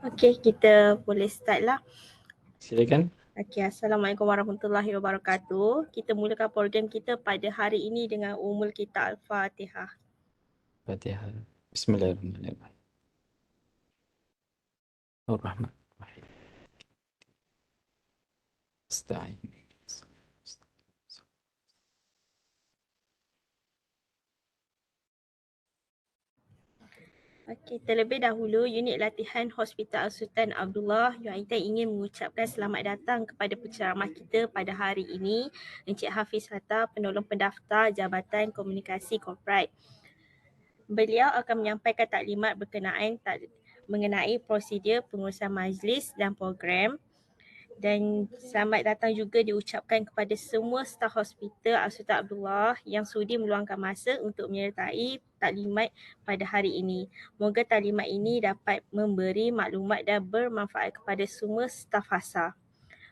Okey, kita boleh start lah. Silakan. Okey, Assalamualaikum warahmatullahi wabarakatuh. Kita mulakan program kita pada hari ini dengan umul kita Al-Fatihah. Fatihah. Bismillahirrahmanirrahim. Ar-Rahmanirrahim. Astagfirullah. Okey, terlebih dahulu unit latihan Hospital Sultan Abdullah UiTM ingin mengucapkan selamat datang kepada penceramah kita pada hari ini, Encik Hafiz Hatta, penolong pendaftar Jabatan Komunikasi Korporat. Beliau akan menyampaikan taklimat mengenai prosedur pengurusan majlis dan program. Dan selamat datang juga diucapkan kepada semua staf hospital Sultan Abdullah yang sudi meluangkan masa untuk menyertai taklimat pada hari ini. Moga taklimat ini dapat memberi maklumat dan bermanfaat kepada semua staf HASA.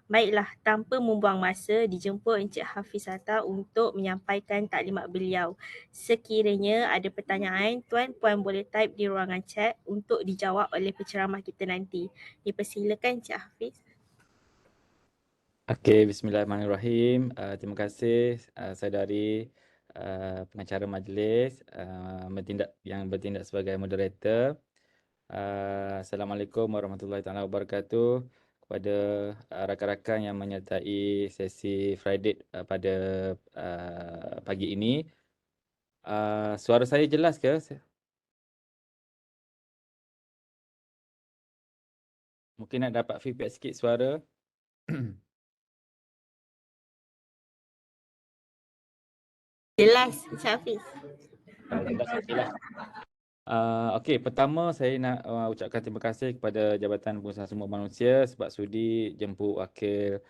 Baiklah, tanpa membuang masa, dijemput Encik Hafiz Hatta untuk menyampaikan taklimat beliau. Sekiranya ada pertanyaan, tuan-puan boleh type di ruangan chat untuk dijawab oleh penceramah kita nanti. Dipersilakan Encik Hafiz. Okey, bismillahirrahmanirrahim. Terima kasih saudari pengacara majlis yang bertindak sebagai moderator. Assalamualaikum warahmatullahi taala wabarakatuh kepada rakan-rakan yang menyertai sesi Friday pada pagi ini. Suara saya jelas ke? Mungkin nak dapat feedback sikit suara. Jelas, Encik Hafiz. Kalau jelas, okeylah. Okey, pertama saya nak ucapkan terima kasih kepada Jabatan Pengurusan Sumber Manusia sebab sudi jemput wakil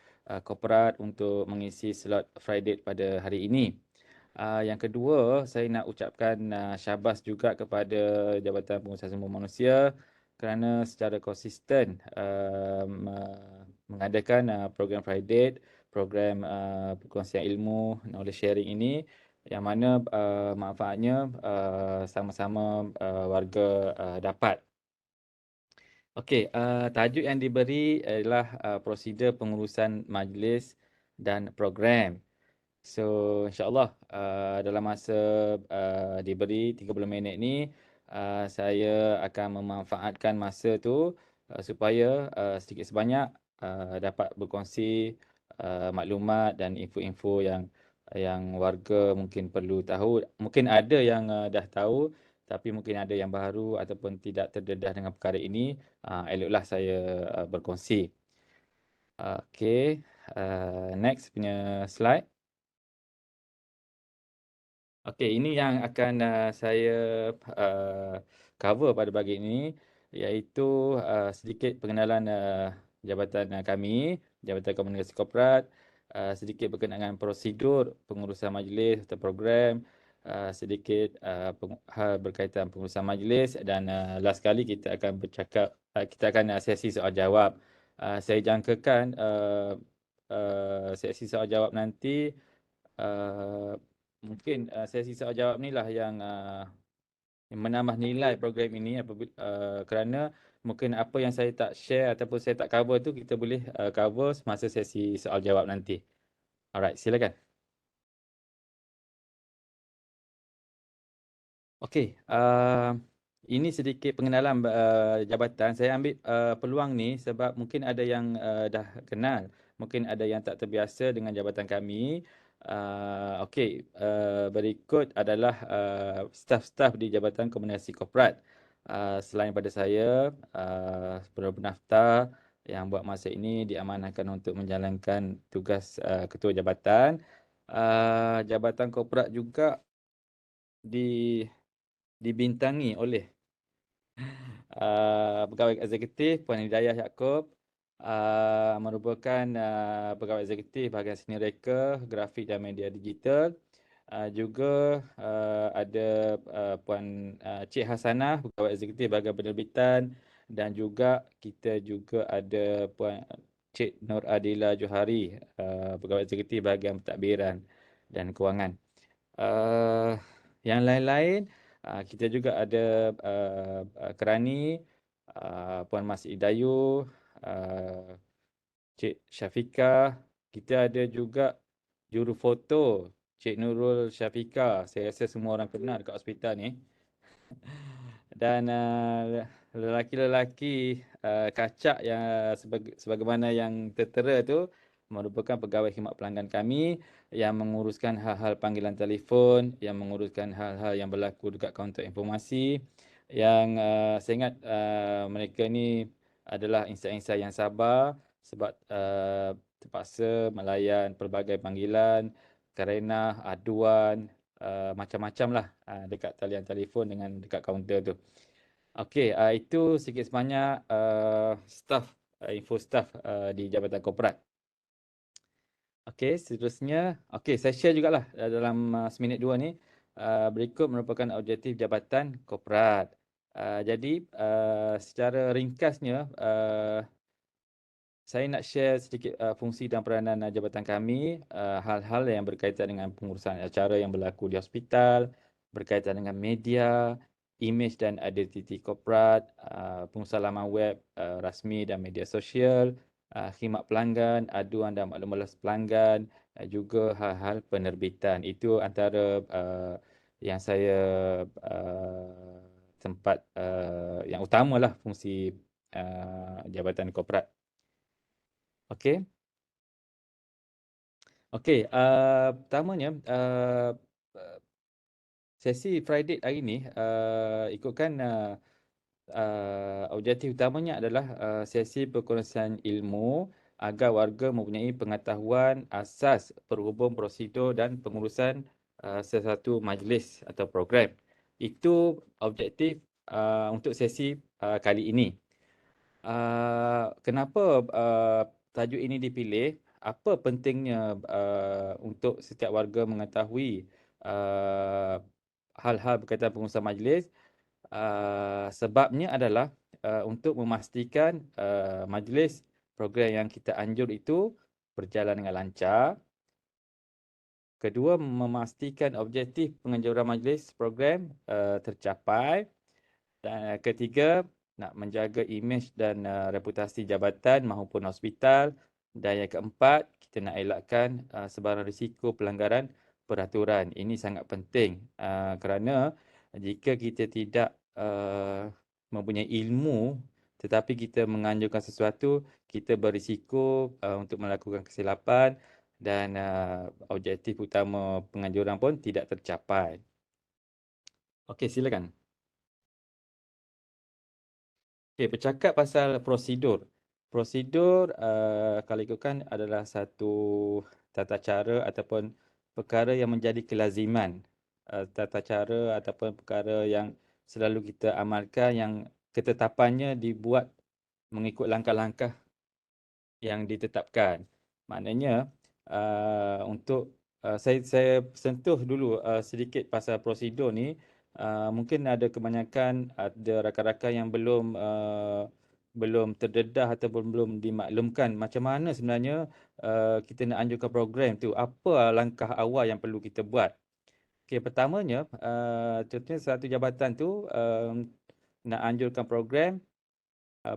korporat untuk mengisi slot Friday pada hari ini. Yang kedua, saya nak ucapkan syabas juga kepada Jabatan Pengurusan Sumber Manusia kerana secara konsisten mengadakan program Friday, program perkongsian ilmu, knowledge sharing ini yang mana manfaatnya sama-sama warga dapat. Okey, tajuk yang diberi adalah prosedur pengurusan majlis dan program. So, insyaAllah dalam masa diberi 30 minit ni, saya akan memanfaatkan masa tu supaya sedikit sebanyak dapat berkongsi maklumat dan info-info yang warga mungkin perlu tahu. Mungkin ada yang dah tahu, tapi mungkin ada yang baru ataupun tidak terdedah dengan perkara ini. Eloklah saya berkongsi. Okey, next punya slide. Okey, ini yang akan saya cover pada pagi ini, iaitu sedikit pengenalan jabatan kami, Jabatan Komunikasi Korporat, sedikit berkenaan dengan prosedur pengurusan majlis atau program, sedikit hal berkaitan pengurusan majlis dan last kali kita akan bercakap, kita akan sesi soal jawab. Saya jangkakan sesi soal jawab nanti mungkin sesi soal jawab ni lah yang menambah nilai program ini kerana mungkin apa yang saya tak share ataupun saya tak cover tu kita boleh cover semasa sesi soal jawab nanti. Alright, silakan. Okey, ini sedikit pengenalan jabatan. Saya ambil peluang ni sebab mungkin ada yang dah kenal, mungkin ada yang tak terbiasa dengan jabatan kami. Okey, berikut adalah staf-staf di Jabatan Komunikasi Korporat. Selain pada saya, penolong pendaftar yang buat masa ini diamanahkan untuk menjalankan tugas ketua jabatan. Jabatan korporat juga dibintangi oleh pegawai eksekutif Puan Hidayah Yaakob, merupakan pegawai eksekutif bahagian seni reka, grafik dan media digital. Juga ada Puan Cik Hasanah, pegawai eksekutif bahagian penerbitan, dan juga kita juga ada Puan Cik Nur Adila Johari, pegawai eksekutif bahagian pentadbiran dan kewangan. Yang lain-lain, kita juga ada kerani, Puan Mas Idayu, Cik Syafiqah. Kita ada juga juru foto, Cik Nurul Syafiqah. Saya rasa semua orang kenal dekat hospital ni. Dan lelaki-lelaki kacak yang sebagaimana yang tertera tu merupakan pegawai khidmat pelanggan kami yang menguruskan hal-hal panggilan telefon, yang menguruskan hal-hal yang berlaku dekat kaunter informasi. Yang saya ingat mereka ni adalah insan-insan yang sabar sebab terpaksa melayan pelbagai panggilan, kerenah, aduan, macam-macam lah dekat talian telefon dengan dekat kaunter tu. Okey, itu sikit sebanyak info staff di Jabatan Korporat. Okey, seterusnya, okey, saya share jugalah dalam seminit dua ni. Berikut merupakan objektif Jabatan Korporat. Jadi, secara ringkasnya, saya nak share sedikit fungsi dan peranan jabatan kami, hal-hal yang berkaitan dengan pengurusan acara yang berlaku di hospital, berkaitan dengan media, imej dan identiti korporat, pengurusan laman web rasmi dan media sosial, khidmat pelanggan, aduan dan maklum balas pelanggan, juga hal-hal penerbitan. Itu antara yang saya tempat yang utamalah fungsi jabatan korporat. Okey. Okey, pertamanya sesi Friday hari ni ikutkan objektif utamanya adalah sesi perkongsian ilmu agar warga mempunyai pengetahuan asas perhubung prosedur dan pengurusan sesuatu majlis atau program. Itu objektif untuk sesi kali ini. Kenapa tajuk ini dipilih? Apa pentingnya untuk setiap warga mengetahui hal-hal berkaitan pengurusan majlis? Sebabnya adalah untuk memastikan majlis program yang kita anjur itu berjalan dengan lancar. Kedua, memastikan objektif penganjuran majlis program tercapai. Dan ketiga, nak menjaga imej dan reputasi jabatan maupun hospital. Dan yang keempat, kita nak elakkan sebarang risiko pelanggaran peraturan. Ini sangat penting kerana jika kita tidak mempunyai ilmu tetapi kita menganjurkan sesuatu, kita berisiko untuk melakukan kesilapan dan objektif utama penganjuran pun tidak tercapai. Okey, silakan. Okey, bercakap pasal prosedur. Prosedur kalau ikutkan adalah satu tata cara ataupun perkara yang menjadi kelaziman. Tata cara ataupun perkara yang selalu kita amalkan yang ketetapannya dibuat mengikut langkah-langkah yang ditetapkan. Maknanya untuk saya sentuh dulu sedikit pasal prosedur ni. Mungkin ada kebanyakan ada rakan-rakan yang belum terdedah ataupun belum dimaklumkan macam mana sebenarnya kita nak anjurkan program tu. Apa langkah awal yang perlu kita buat? Okey, pertamanya contohnya satu jabatan tu nak anjurkan program,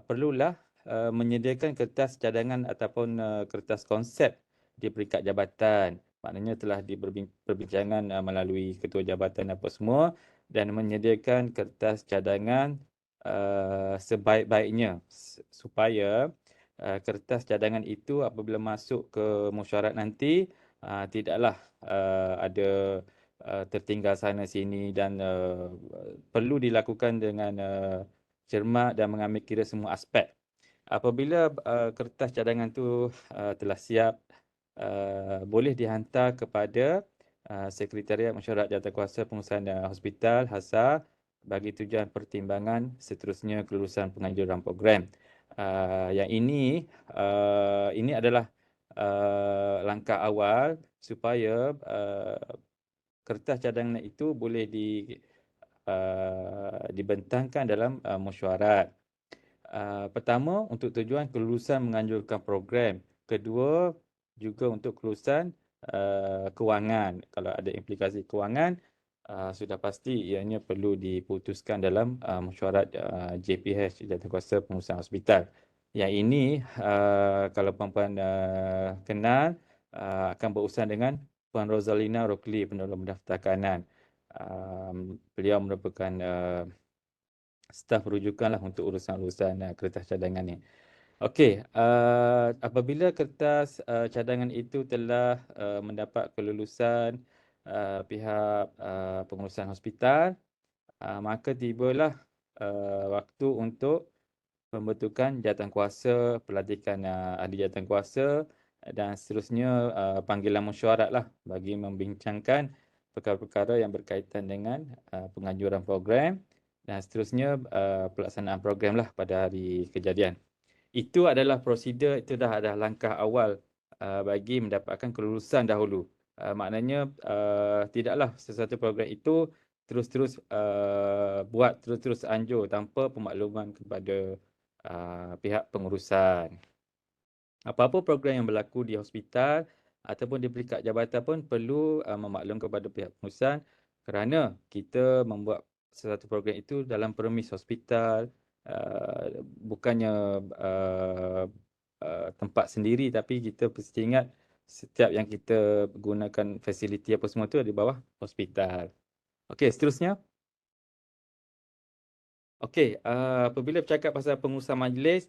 perlulah menyediakan kertas cadangan ataupun kertas konsep di peringkat jabatan. Maknanya telah diperbincangan melalui ketua jabatan apa semua dan menyediakan kertas cadangan sebaik-baiknya supaya kertas cadangan itu apabila masuk ke mesyuarat nanti tidaklah ada tertinggal sana sini dan perlu dilakukan dengan cermat dan mengambil kira semua aspek. Apabila kertas cadangan tu telah siap, boleh dihantar kepada Sekretariat Mesyuarat Jawatankuasa Pengurusan Hospital (HASA) bagi tujuan pertimbangan seterusnya kelulusan penganjuran program. Yang ini adalah langkah awal supaya kertas cadangan itu boleh dibentangkan dalam mesyuarat. Pertama, untuk tujuan kelulusan menganjurkan program. Kedua, juga untuk kelulusan kewangan. Kalau ada implikasi kewangan, sudah pasti ianya perlu diputuskan dalam mesyuarat JPH, Jawatankuasa Pengurusan Hospital. Yang ini kalau puan-puan kenal, akan berurusan dengan Puan Rosalina Rokli, penolong pendaftar kanan. Beliau merupakan staf rujukan lah untuk urusan-urusan kertas cadangan ni. Okey, apabila kertas cadangan itu telah mendapat kelulusan pihak pengurusan hospital, maka tibalah waktu untuk pembentukan jawatankuasa, pelantikan ahli jawatankuasa dan seterusnya panggilan mesyuarat lah bagi membincangkan perkara-perkara yang berkaitan dengan penganjuran program dan seterusnya pelaksanaan program lah pada hari kejadian. Itu adalah prosedur, itu dah ada langkah awal bagi mendapatkan kelulusan dahulu. Maknanya tidaklah sesuatu program itu terus-terus buat, terus-terus anjur tanpa pemakluman kepada pihak pengurusan. Apa-apa program yang berlaku di hospital ataupun di peringkat jabatan pun perlu memaklum kepada pihak pengurusan kerana kita membuat sesuatu program itu dalam premis hospital, bukannya tempat sendiri, tapi kita mesti ingat setiap yang kita gunakan fasiliti apa semua tu di bawah hospital. Okey, seterusnya. Okey, apabila bercakap pasal pengurusan majlis,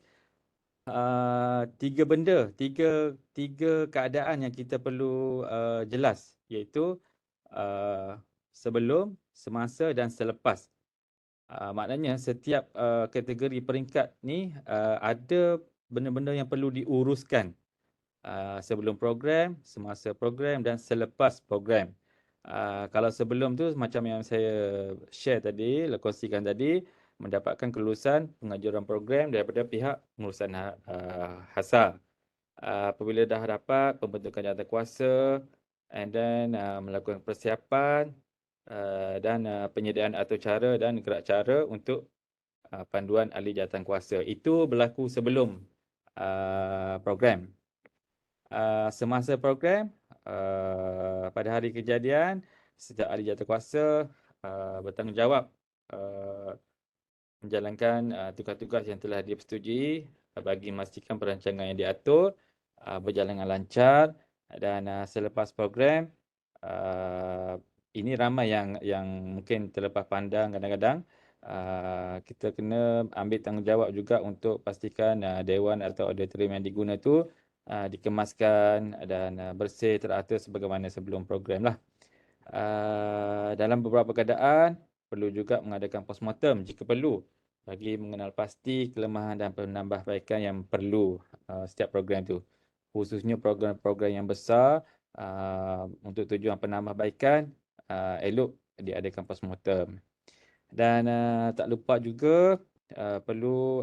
tiga keadaan yang kita perlu jelas, iaitu sebelum, semasa dan selepas. Maknanya setiap kategori peringkat ni ada benda-benda yang perlu diuruskan sebelum program, semasa program dan selepas program. Kalau sebelum tu macam yang saya share tadi, kongsikan tadi, mendapatkan kelulusan pengajuran program daripada pihak pengurusan HASA. Apabila dah dapat pembentukan jawatankuasa and then melakukan persiapan dan penyediaan atur cara dan gerak cara untuk panduan ahli jawatankuasa. Itu berlaku sebelum program. Semasa program, pada hari kejadian, setiap ahli jawatankuasa bertanggungjawab menjalankan tugas-tugas yang telah dipersetujui bagi memastikan perancangan yang diatur berjalan dengan lancar dan selepas program, ini ramai yang mungkin terlepas pandang kadang-kadang. Kita kena ambil tanggungjawab juga untuk pastikan dewan atau auditorium yang diguna tu dikemaskan dan bersih, teratur sebagaimana sebelum program lah. Dalam beberapa keadaan, perlu juga mengadakan postmortem jika perlu bagi mengenal pasti kelemahan dan penambahbaikan yang perlu setiap program tu. Khususnya program-program yang besar untuk tujuan penambahbaikan, elok diadakan postmortem. Dan tak lupa juga perlu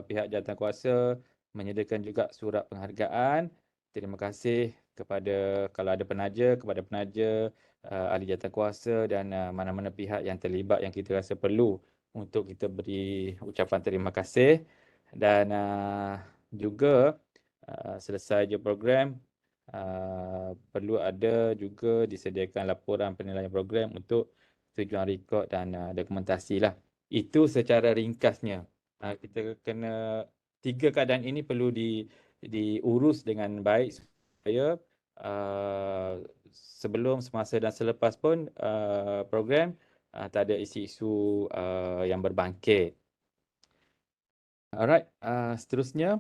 pihak jawatankuasa menyediakan juga surat penghargaan. Terima kasih kepada kalau ada penaja, kepada penaja, ahli jawatankuasa dan mana-mana pihak yang terlibat yang kita rasa perlu untuk kita beri ucapan terima kasih. Dan juga selesai je program, perlu ada juga disediakan laporan penilaian program untuk tujuan rekod dan dokumentasi lah. Itu secara ringkasnya. Kita kena tiga keadaan ini perlu diurus dengan baik supaya sebelum, semasa dan selepas pun program tak ada isu-isu yang berbangkit. Alright, seterusnya.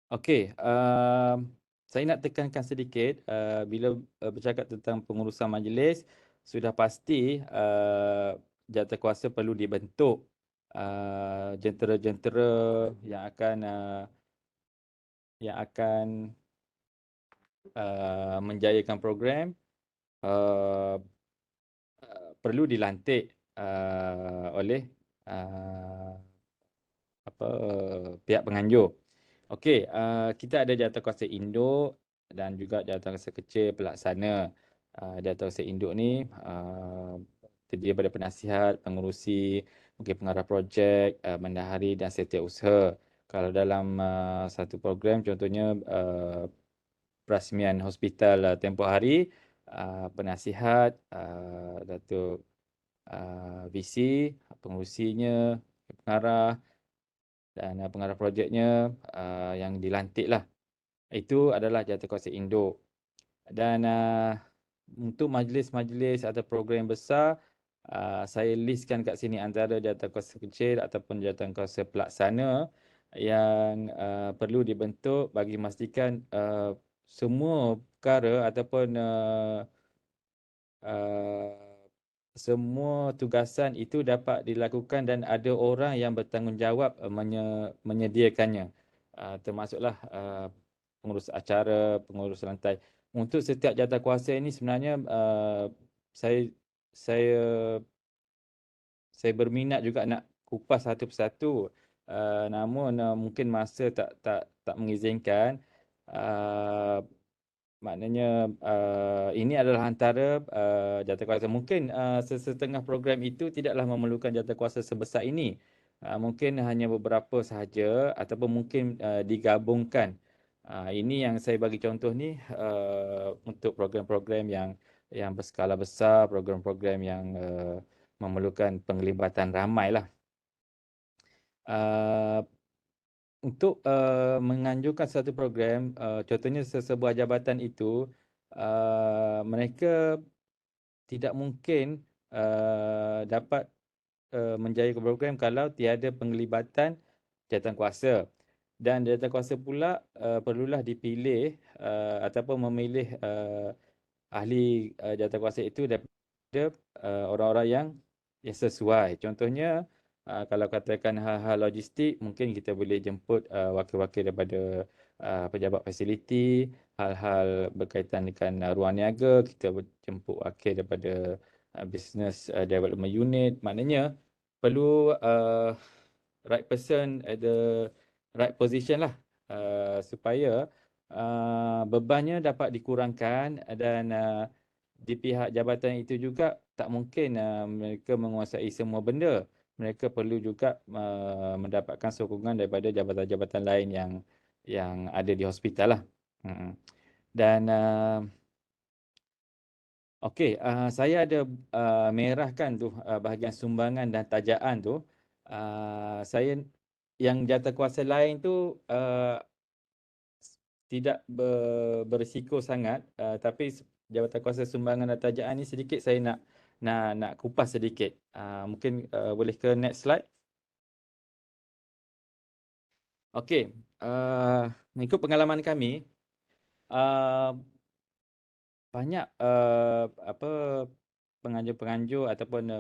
Okey, saya nak tekankan sedikit bila bercakap tentang pengurusan majlis, sudah pasti jawatankuasa perlu dibentuk jentera-jentera yang akan menjayakan program perlu dilantik oleh pihak penganjur. Okey, kita ada jawatankuasa induk dan juga jawatankuasa kecil pelaksana. Jawatankuasa induk ni terdiri daripada penasihat, pengurusi, mungkin pengarah projek, bendahari dan setiausaha. Kalau dalam satu program, contohnya perasmian hospital tempoh hari, penasihat, Datuk VC, pengurusinya, pengarah dan pengarah projeknya yang dilantiklah. Itu adalah jawatankuasa induk. Dan untuk majlis-majlis atau program besar, saya listkan kat sini antara jawatankuasa kecil ataupun jawatankuasa pelaksana yang perlu dibentuk bagi memastikan semua perkara ataupun uh, semua tugasan itu dapat dilakukan dan ada orang yang bertanggungjawab menyediakannya. Termasuklah pengurus acara, pengurus lantai. Untuk setiap jawatankuasa ini sebenarnya saya saya saya berminat juga nak kupas satu persatu. Namun mungkin masa tak mengizinkan. Uh, Maknanya ini adalah antara jawatankuasa. Mungkin sesetengah program itu tidaklah memerlukan jawatankuasa sebesar ini. Mungkin hanya beberapa sahaja ataupun mungkin digabungkan. Ini yang saya bagi contoh ni untuk program-program yang berskala besar, program-program yang memerlukan penglibatan ramai lah. Untuk menganjurkan satu program, contohnya sesebuah jabatan itu, mereka tidak mungkin dapat menjaya program kalau tiada penglibatan jawatankuasa. Dan jawatankuasa pula perlulah dipilih ataupun memilih ahli jawatankuasa itu daripada orang-orang yang sesuai. Contohnya, kalau katakan hal-hal logistik, mungkin kita boleh jemput wakil-wakil daripada pejabat fasiliti. Hal-hal berkaitan dengan ruang niaga, kita jemput wakil daripada business development unit. Maknanya perlu right person at the right position lah, supaya bebannya dapat dikurangkan dan di pihak jabatan itu juga tak mungkin mereka menguasai semua benda. Mereka perlu juga mendapatkan sokongan daripada jabatan-jabatan lain yang ada di hospital lah. Dan okey, saya ada merahkan tu bahagian sumbangan dan tajaan tu. Saya yang jawatankuasa lain tu tidak berisiko sangat, tapi jawatankuasa sumbangan dan tajaan ni sedikit saya nak kupas sedikit. Mungkin boleh ke next slide. Okey, mengikut pengalaman kami, uh, banyak apa penganjur-penganjur ataupun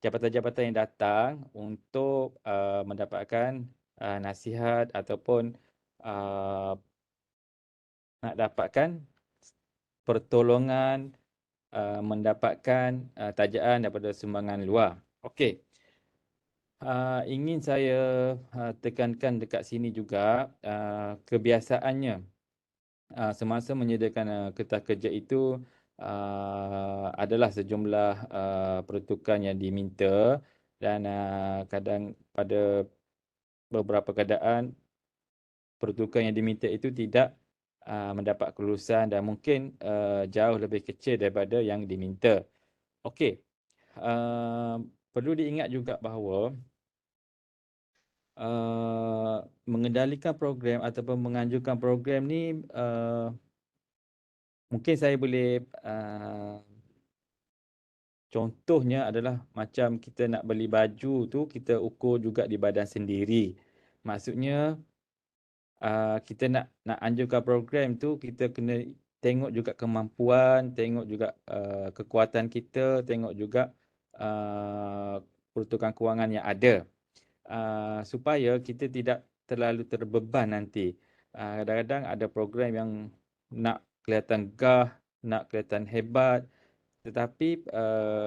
jabatan-jabatan yang datang untuk mendapatkan nasihat ataupun nak dapatkan pertolongan, mendapatkan tajaan daripada sumbangan luar. Okey, ingin saya tekankan dekat sini juga kebiasaannya semasa menyediakan kertas kerja itu adalah sejumlah peruntukan yang diminta dan kadang pada beberapa keadaan peruntukan yang diminta itu tidak mendapat kelulusan dan mungkin jauh lebih kecil daripada yang diminta. Okey, perlu diingat juga bahawa mengendalikan program ataupun menganjurkan program ni mungkin saya boleh contohnya adalah macam kita nak beli baju tu, kita ukur juga di badan sendiri. Maksudnya kita nak anjurkan program tu, kita kena tengok juga kemampuan, tengok juga kekuatan kita, tengok juga peruntukan kewangan yang ada. Supaya kita tidak terlalu terbeban nanti. Kadang-kadang ada program yang nak kelihatan gah, nak kelihatan hebat, tetapi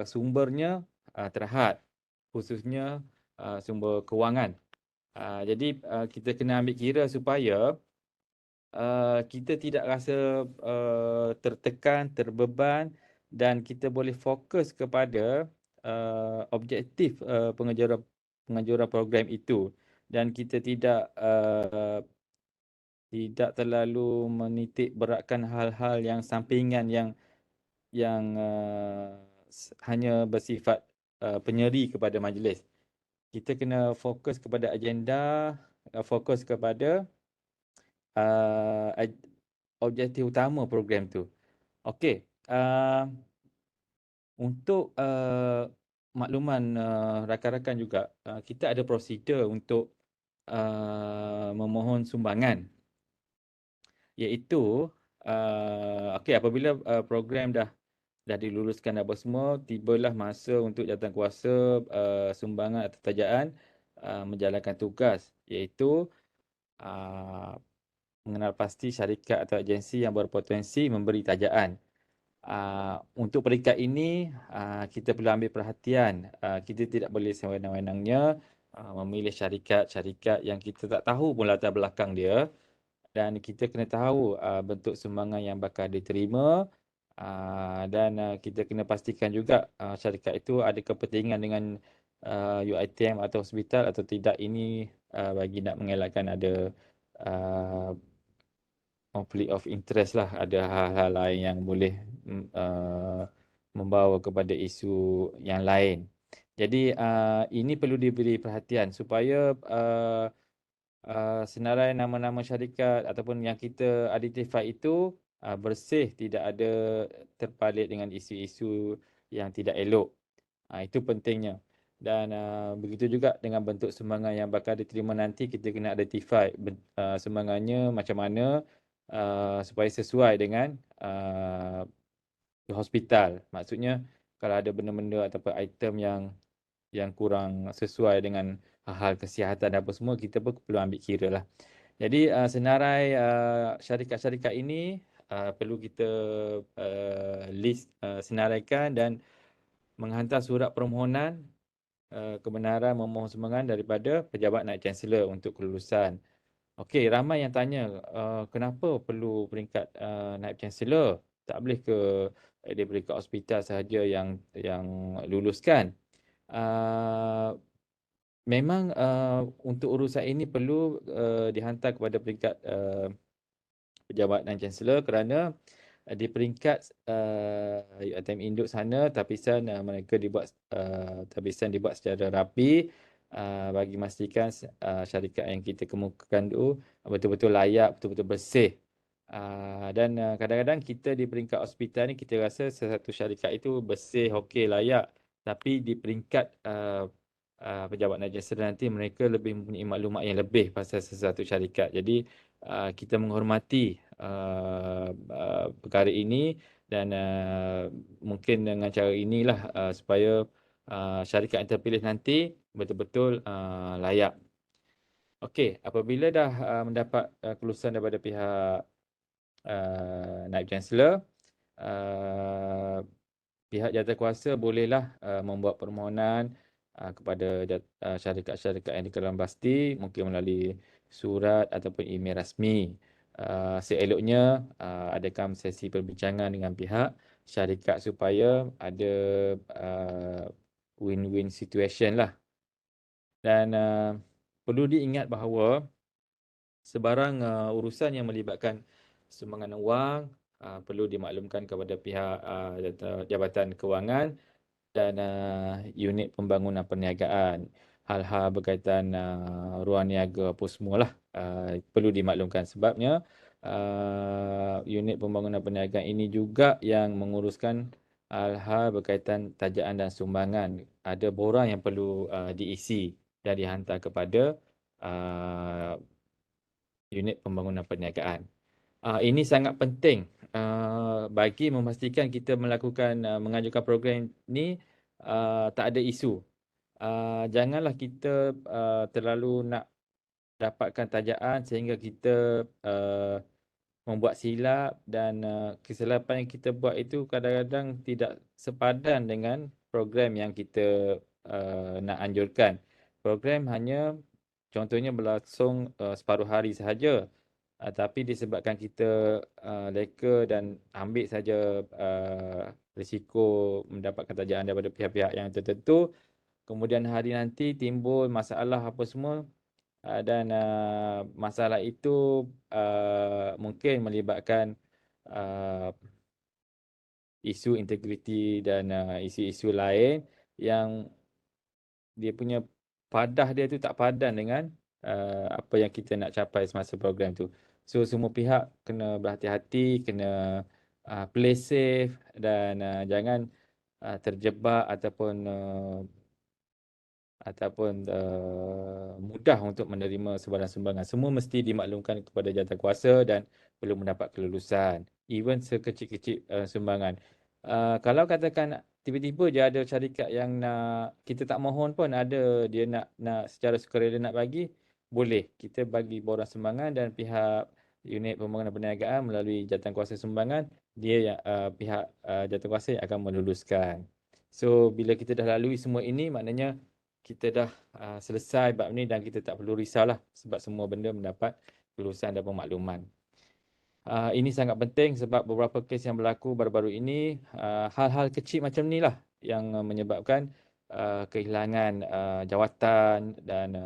sumbernya terhad, khususnya sumber kewangan. Jadi kita kena ambil kira supaya kita tidak rasa tertekan, terbeban dan kita boleh fokus kepada objektif penganjuran program itu dan kita tidak tidak terlalu menitik beratkan hal-hal yang sampingan yang hanya bersifat penyeri kepada majlis. Kita kena fokus kepada agenda, fokus kepada uh, objektif utama program tu. Okey, untuk makluman rakan-rakan juga, kita ada prosedur untuk memohon sumbangan, iaitu okey, apabila program dah diluluskan apa semua, tibalah masa untuk jawatankuasa sumbangan atau tajaan menjalankan tugas, iaitu uh, mengenal pasti syarikat atau agensi yang berpotensi memberi tajaan. Untuk peringkat ini, kita perlu ambil perhatian. Kita tidak boleh sewenang-wenangnya memilih syarikat-syarikat yang kita tak tahu pun latar belakang dia, dan kita kena tahu bentuk sumbangan yang bakal diterima, dan kita kena pastikan juga syarikat itu ada kepentingan dengan UiTM atau hospital atau tidak. Ini bagi nak mengelakkan ada uh, conflict of interest lah, ada hal-hal lain yang boleh membawa kepada isu yang lain. Jadi ini perlu diberi perhatian supaya senarai nama-nama syarikat ataupun yang kita identify itu bersih, tidak ada terpalit dengan isu-isu yang tidak elok. Itu pentingnya. Dan begitu juga dengan bentuk sumbangan yang bakal diterima nanti, kita kena identify sumbangannya macam mana supaya sesuai dengan hospital. Maksudnya kalau ada benda-benda ataupun item yang kurang sesuai dengan hal-hal kesihatan dan apa semua, kita pun perlu ambil kira lah. Jadi senarai syarikat-syarikat ini perlu kita list, senaraikan dan menghantar surat permohonan kebenaran memohon sumbangan daripada Pejabat Naib Chancellor untuk kelulusan. Okey, ramai yang tanya kenapa perlu peringkat Naib Chancellor? Tak boleh ke dia peringkat hospital sahaja yang luluskan? Memang untuk urusan ini perlu dihantar kepada peringkat Pejabat dan Chancellor, kerana di peringkat UiTM Induk sana, tapisan mereka dibuat tapisan dibuat secara rapi bagi memastikan syarikat yang kita kemukakan tu betul-betul layak, betul-betul bersih. Dan kadang-kadang kita di peringkat hospital ni kita rasa sesuatu syarikat itu bersih, okey, layak, tapi di peringkat pejabat najis nanti mereka lebih mempunyai maklumat yang lebih pasal sesuatu syarikat. Jadi kita menghormati perkara ini, dan mungkin dengan cara inilah supaya syarikat yang terpilih nanti betul-betul layak. Okey, apabila dah mendapat kelulusan daripada pihak Naib Chancellor, pihak jawatankuasa bolehlah membuat permohonan kepada syarikat-syarikat yang dikeluarkan pasti, mungkin melalui surat ataupun email rasmi. Seeloknya adakan sesi perbincangan dengan pihak syarikat supaya ada win-win situation lah. Dan perlu diingat bahawa sebarang urusan yang melibatkan sumbangan wang perlu dimaklumkan kepada pihak Jabatan Kewangan dan unit pembangunan perniagaan. Hal-hal berkaitan ruang niaga apa semualah perlu dimaklumkan, sebabnya unit pembangunan perniagaan ini juga yang menguruskan hal-hal berkaitan tajaan dan sumbangan. Ada borang yang perlu diisi dan dihantar kepada unit pembangunan perniagaan. Ini sangat penting bagi memastikan kita mengajukan program ni tak ada isu. Janganlah kita terlalu nak dapatkan tajaan sehingga kita membuat silap, dan kesilapan yang kita buat itu kadang-kadang tidak sepadan dengan program yang kita nak anjurkan. Program hanya contohnya berlangsung separuh hari sahaja, tapi disebabkan kita leka dan ambil saja risiko mendapatkan tajaan daripada pihak-pihak yang tertentu, kemudian hari nanti timbul masalah apa semua, Dan masalah itu mungkin melibatkan uh, isu integriti dan isu-isu lain yang dia punya padah dia tu tak padan dengan apa yang kita nak capai semasa program tu. So semua pihak kena berhati-hati, kena play safe dan jangan terjebak ataupun mudah untuk menerima sumbangan-sumbangan. Semua mesti dimaklumkan kepada jawatankuasa dan perlu mendapat kelulusan. Even sekecil-kecil sumbangan. Kalau katakan tiba-tiba je ada syarikat yang nak, kita tak mohon pun ada dia nak secara sukarela nak bagi, boleh. Kita bagi borang sumbangan dan pihak unit pembangunan perniagaan melalui jawatankuasa sumbangan, dia yang pihak jawatankuasa yang akan meluluskan. So bila kita dah lalui semua ini, maknanya kita dah selesai bab ni dan kita tak perlu risaulah sebab semua benda mendapat kelulusan dan pemakluman. Ini sangat penting sebab beberapa kes yang berlaku baru-baru ini, hal-hal kecil macam ni lah yang menyebabkan kehilangan jawatan dan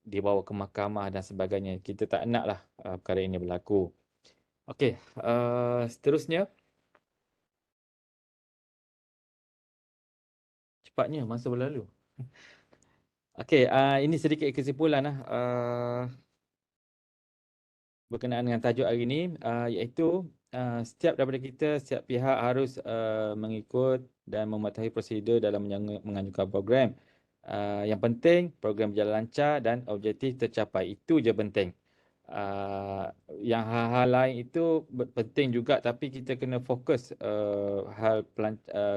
dibawa ke mahkamah dan sebagainya. Kita tak naklah perkara ini berlaku. Okey, seterusnya, cepatnya masa berlalu. Okey, ini sedikit kesimpulan lah. Berkenaan dengan tajuk hari ini, iaitu setiap daripada kita, setiap pihak harus mengikut dan mematuhi prosedur dalam mengajukan program. Yang penting program berjalan lancar dan objektif tercapai. Itu je penting. Yang hal-hal lain itu penting juga, tapi kita kena fokus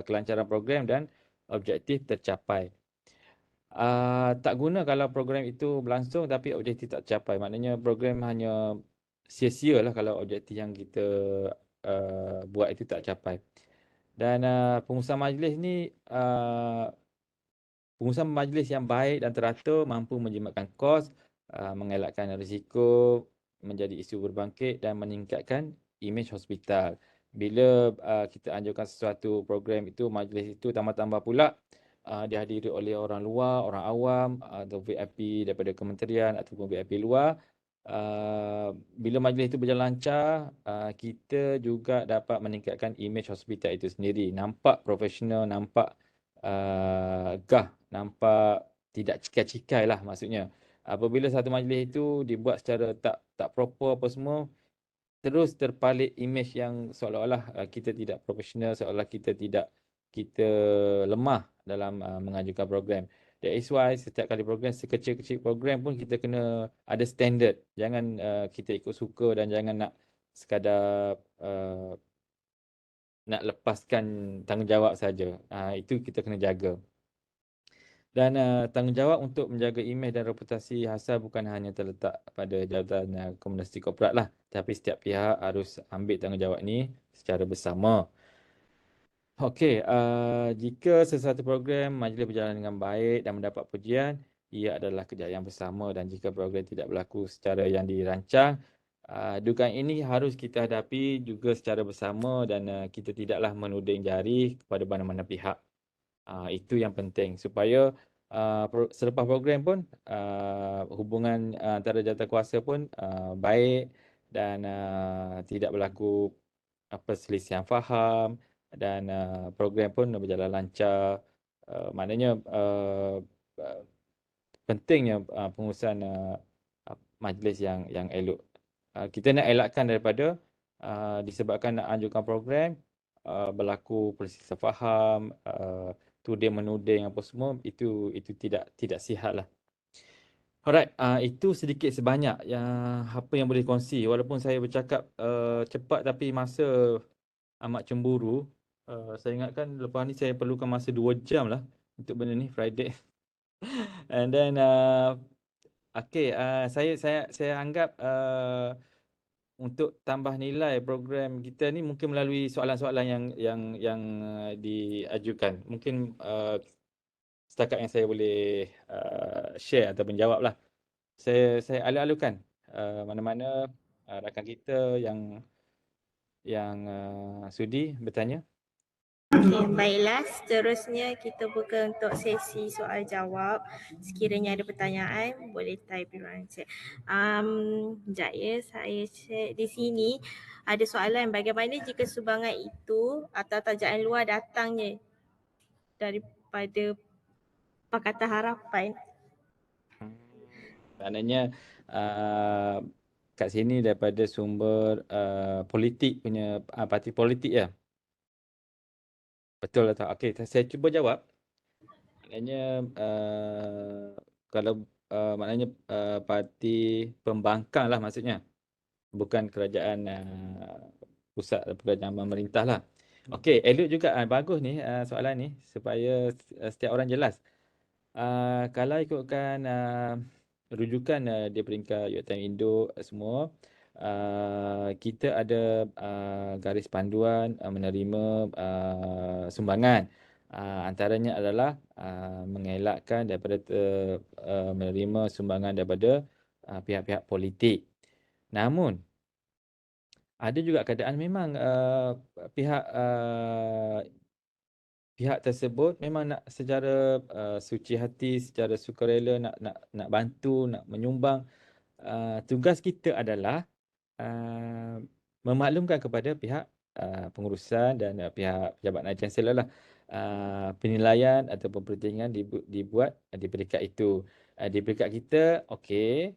kelancaran program dan objektif tercapai. Tak guna kalau program itu berlangsung tapi objektif tak tercapai. Maknanya program hanya sia-sia lah kalau objektif yang kita buat itu tak capai. Dan pengurusan majlis ni, pengurusan majlis yang baik dan teratur mampu menjimatkan kos, mengelakkan risiko menjadi isu berbangkit dan meningkatkan imej hospital. Bila kita anjurkan sesuatu program itu, majlis itu tambah-tambah pula dihadiri oleh orang luar, orang awam atau VIP daripada kementerian ataupun VIP luar. Bila majlis itu berjalan lancar, kita juga dapat meningkatkan imej hospital itu sendiri. Nampak profesional, nampak gah, nampak tidak cikai-cikai lah maksudnya. Apabila satu majlis itu dibuat secara tak proper apa semua, terus terpalit imej yang seolah-olah kita tidak profesional, seolah kita lemah dalam mengajukan program. That is why setiap kali program, sekecil-kecil program pun kita kena ada standard. Jangan kita ikut suka dan jangan nak sekadar nak lepaskan tanggungjawab saja. Itu kita kena jaga. Dan tanggungjawab untuk menjaga imej dan reputasi HASA bukan hanya terletak pada jabatan komunikasi korporat lah. Tapi setiap pihak harus ambil tanggungjawab ini secara bersama. Okey, jika sesuatu program majlis berjalan dengan baik dan mendapat pujian, ia adalah kejayaan bersama, dan jika program tidak berlaku secara yang dirancang, dugaan ini harus kita hadapi juga secara bersama dan kita tidaklah menuding jari kepada mana-mana pihak. Itu yang penting supaya selepas program pun hubungan antara jawatankuasa pun baik dan tidak berlaku perselisihan faham dan program pun berjalan lancar. Maknanya pentingnya pengurusan majlis yang elok. Kita nak elakkan daripada disebabkan nak anjurkan program berlaku perselisihan faham, tuding menuding apa semua, itu tidak sihat lah. Alright, itu sedikit sebanyak apa yang boleh kongsi. Walaupun saya bercakap cepat tapi masa amat cemburu. Saya ingatkan lepas ni saya perlukan masa 2 jam lah untuk benda ni, Friday. And then okay, saya anggap untuk tambah nilai program kita ni mungkin melalui soalan-soalan yang diajukan. Mungkin setakat yang saya boleh share ataupun jawab lah. Saya alu-alukan mana-mana rakan kita yang sudi bertanya. Okey, baiklah. Seterusnya kita buka untuk sesi soal jawab. Sekiranya ada pertanyaan, boleh type di ruangan chat. Sekejap ya, saya check di sini. Ada soalan, bagaimana jika sumbangan itu atau tajaan luar datangnya daripada Pakatan Harapan? Maknanya kat sini daripada sumber politik punya parti politik ya. Betul atau tak? Okey, saya cuba jawab. Maknanya kalau maknanya parti pembangkang lah maksudnya. Bukan kerajaan pusat atau kerajaan pemerintah lah. Okey, elok juga. Bagus ni soalan ni supaya setiap orang jelas. Kalau ikutkan rujukan di peringkat UiTM Induk semua, kita ada garis panduan menerima sumbangan. Antaranya adalah mengelakkan daripada menerima sumbangan daripada pihak-pihak politik. Namun, ada juga keadaan memang pihak pihak tersebut memang nak secara suci hati, secara sukarela nak bantu, nak menyumbang. Tugas kita adalah memaklumkan kepada pihak pengurusan dan pihak pejabat naib chancellor lah penilaian ataupun pertingan dibuat di peringkat itu. Di peringkat kita, okey,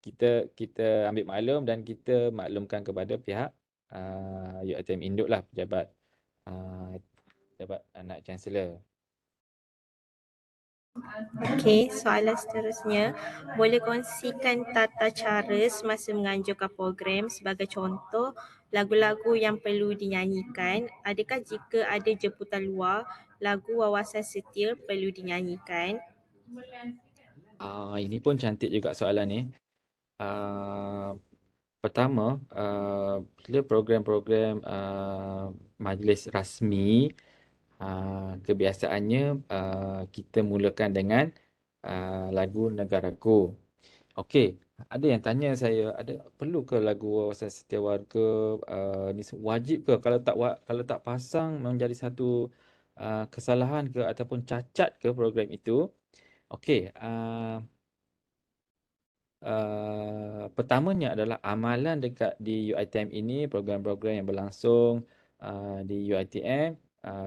kita ambil maklum dan kita maklumkan kepada pihak UiTM Induk lah, uh, pejabat anak chancellor. Okey, soalan seterusnya. Boleh kongsikan tata cara semasa menganjurkan program sebagai contoh lagu-lagu yang perlu dinyanyikan. Adakah jika ada jemputan luar, lagu Wawasan Setia perlu dinyanyikan? Ini pun cantik juga soalan ni. Pertama, bila program-program majlis rasmi, kebiasaannya kita mulakan dengan lagu Negaraku. Okey, ada yang tanya saya, ada perlu ke lagu Wawasan Setia Warga ni wajib ke? Kalau tak pasang menjadi satu kesalahan ke ataupun cacat ke program itu? Okey, pertamanya adalah amalan dekat di UiTM ini, program-program yang berlangsung di UiTM,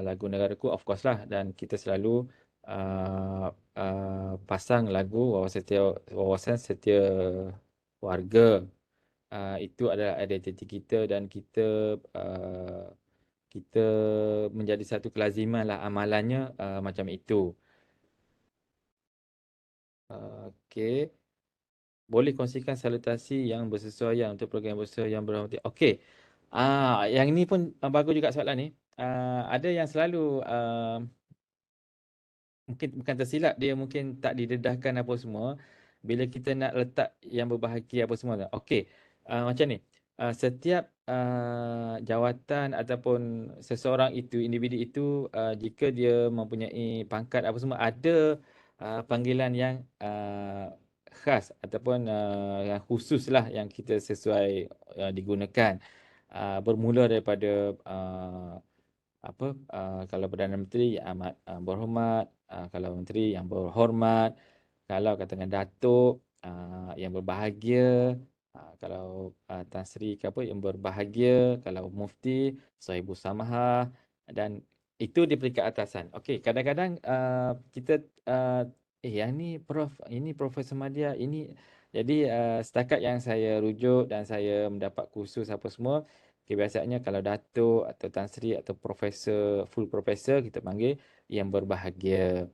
lagu Negaraku of course lah, dan kita selalu pasang lagu Wawasan Setia Warga. Itu adalah identiti kita dan kita menjadi satu kelaziman lah amalannya macam itu. Okey. Boleh kongsikan salutasi yang bersesuaian untuk program besar yang berhormati. Okey. Yang ini pun bagus juga soalan ni. Ada yang selalu mungkin bukan tersilap, dia mungkin tak didedahkan apa semua bila kita nak letak yang berbahagia apa semua. Okey. Macam ni. Setiap jawatan ataupun seseorang itu, individu itu, jika dia mempunyai pangkat apa semua, ada panggilan yang khas ataupun yang khusus lah yang kita sesuai digunakan. Bermula daripada kalau Perdana Menteri yang amat berhormat, kalau Menteri yang berhormat, kalau katakan Datuk yang berbahagia, kalau Tan Sri ke apa yang berbahagia, kalau Mufti, Sahibus Samahah, dan itu di peringkat atasan. Okey, kadang-kadang kita yang ni Prof, ini Profesor Madya, ini jadi setakat yang saya rujuk dan saya mendapat kursus apa semua, biasanya kalau Datuk atau Tan Sri atau Profesor, full Profesor kita panggil yang berbahagia.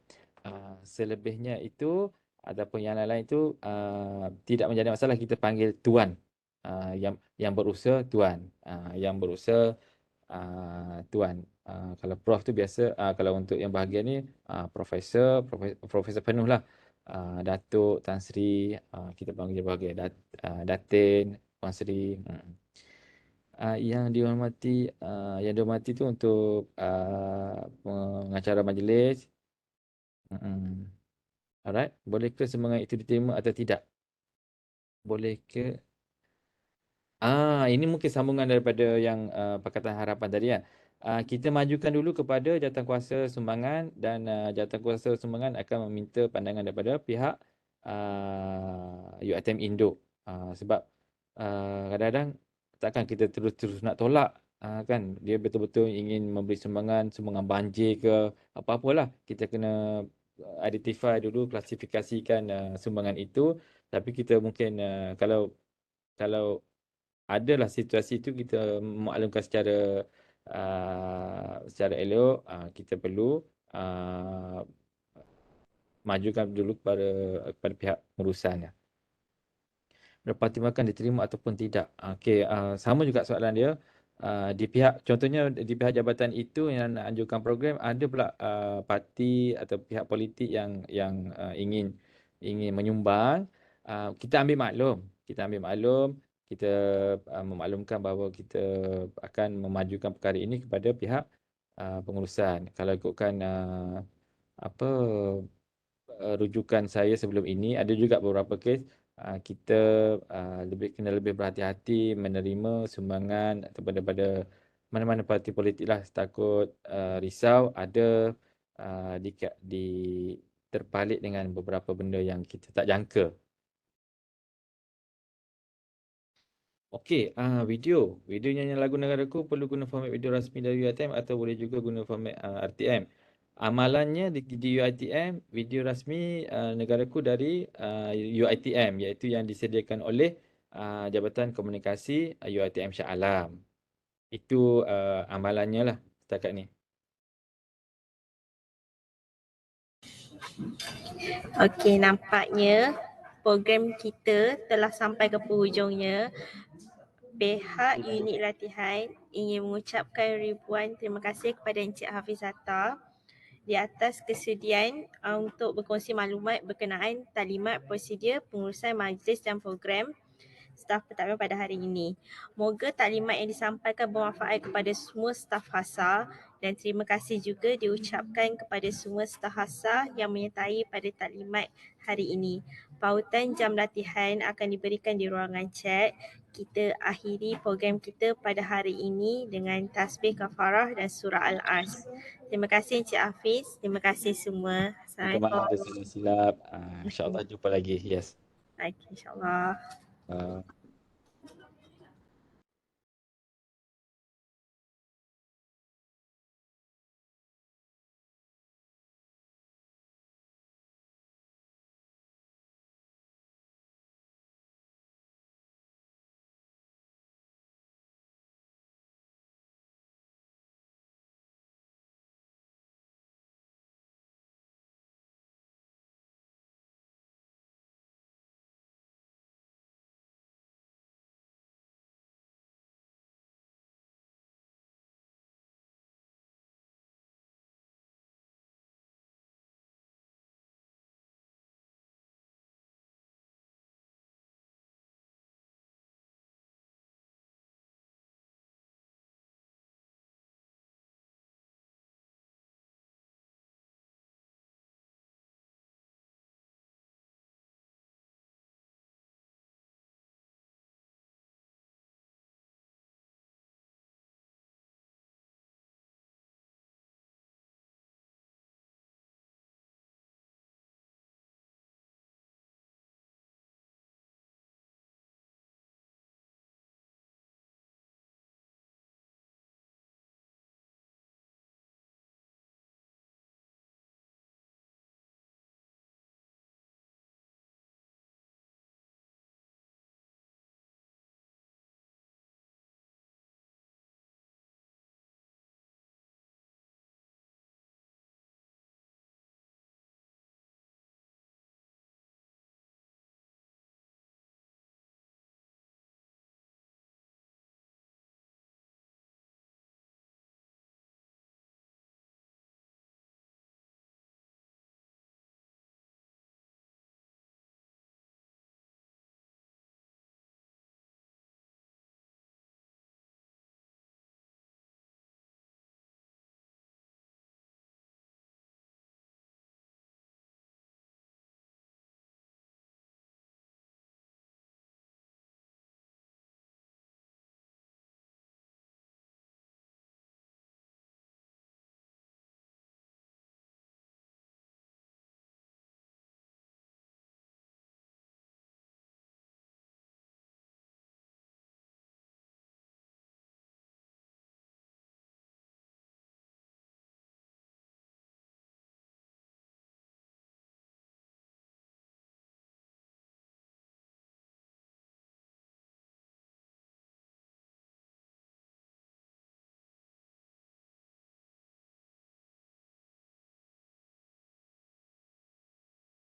Selebihnya itu ataupun yang lain-lain itu tidak menjadi masalah, kita panggil tuan. Yang berusaha tuan. Yang berusaha tuan. Kalau prof tu biasa, kalau untuk yang bahagia ni profesor penuh lah. Datuk, Tan Sri, kita panggil bahagia. Datin, Puan Sri. Yang dihormati tu untuk pengacara majlis. Mm-mm. Alright, bolehkah sumbangan itu diterima atau tidak? Boleh ke? Ini mungkin sambungan daripada yang Pakatan Harapan tadi kan. kita majukan dulu kepada jawatankuasa sumbangan dan jawatankuasa sumbangan akan meminta pandangan daripada pihak UiTM Indo. Sebab kadang-kadang takkan kita terus-terus nak tolak, kan. Dia betul-betul ingin memberi sumbangan banjir ke apa-apalah. Kita kena identify dulu, klasifikasikan sumbangan itu. Tapi kita mungkin kalau adalah situasi itu, kita maklumkan secara elok, kita perlu majukan dulu kepada pihak pengurusan. Pertimbangkan diterima ataupun tidak. Okey, sama juga soalan dia. Contohnya di pihak jabatan itu yang nak anjurkan program, ada pula parti atau pihak politik yang ingin menyumbang. Kita ambil maklum. Kita memaklumkan bahawa kita akan memajukan perkara ini kepada pihak pengurusan. Kalau ikutkan apa rujukan saya sebelum ini, ada juga beberapa kes kita kena lebih berhati-hati menerima sumbangan daripada mana-mana parti politik lah, takut risau ada terpalit dengan beberapa benda yang kita tak jangka. Okey, video nyanyian lagu negaraku perlu guna format video rasmi dari UiTM atau boleh juga guna format RTM. Amalannya di UiTM, video rasmi negaraku dari UiTM, iaitu yang disediakan oleh Jabatan Komunikasi UiTM Shah Alam. Itu amalannya lah setakat ni. Okey, nampaknya program kita telah sampai ke penghujungnya. Pihak unit latihan ingin mengucapkan ribuan terima kasih kepada Encik Hafizata di atas kesediaan untuk berkongsi maklumat berkenaan taklimat prosedur pengurusan majlis dan program staf pentadbiran pada hari ini. Moga taklimat yang disampaikan bermanfaat kepada semua staf HASA dan terima kasih juga diucapkan kepada semua staf HASA yang menyertai pada taklimat hari ini. Pautan jam latihan akan diberikan di ruangan chat. Kita akhiri program kita pada hari ini dengan tasbih kafarah dan surah Al-As. Terima kasih Encik Hafiz. Terima kasih semua. Minta maaf ada Assalamualaikum. salah silap. InsyaAllah jumpa lagi. Yes. Baik, insyaAllah. Uh,